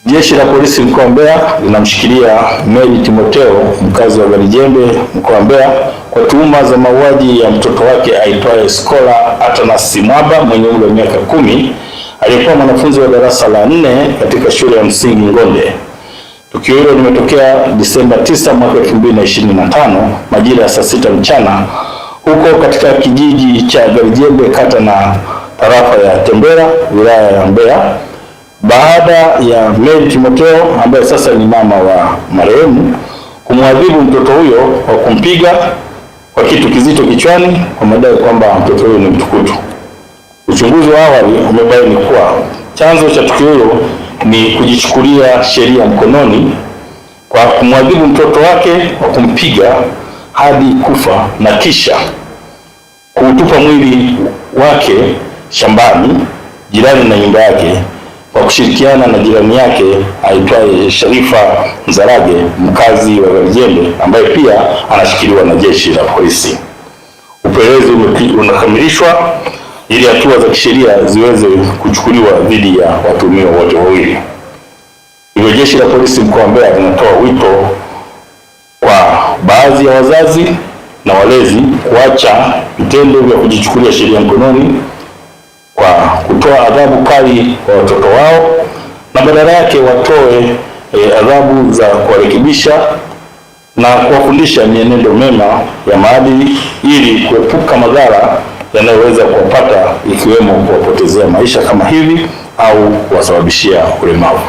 Jeshi la Polisi mkoa wa Mbeya linamshikilia Mary Timotheo, mkazi wa Garijembe mkoa wa Mbeya, kwa tuhuma za mauaji ya mtoto wake aitwaye Schola Atanas Mwaba mwenye umri wa miaka 10 aliyekuwa mwanafunzi wa darasa la 4 katika shule ya msingi Ngonde. Tukio hilo limetokea Disemba 9 mwaka 2025 majira ya saa 6 mchana huko katika kijiji cha Garijembe, kata na tarafa ya Tembera, wilaya ya Mbeya, baada ya Mary Timotheo ambaye sasa ni mama wa marehemu kumwadhibu mtoto huyo kwa kumpiga kwa kitu kizito kichwani kwa madai kwamba mtoto huyo ni mtukutu. Uchunguzi wa awali umebaini kuwa chanzo cha tukio hilo ni kujichukulia sheria mkononi kwa kumwadhibu mtoto wake kwa kumpiga hadi kufa na kisha kuutupa mwili wake shambani jirani na nyumba yake kwa kushirikiana na jirani yake aitwaye Sharifa Nzarage, mkazi wa Garijembe, ambaye pia anashikiliwa na jeshi la polisi. Upelelezi unakamilishwa ili hatua za kisheria ziweze kuchukuliwa dhidi ya watuhumiwa wote wawili. Hivyo jeshi la polisi mkoa wa Mbeya linatoa wito kwa baadhi ya wazazi na walezi kuacha vitendo vya kujichukulia sheria mkononi kwa kutoa adhabu kali kwa watoto wao na badala yake watoe adhabu za kuwarekebisha na kuwafundisha mienendo mema ya maadili ili kuepuka madhara yanayoweza kuwapata, ikiwemo kuwapotezea maisha kama hivi au kuwasababishia ulemavu.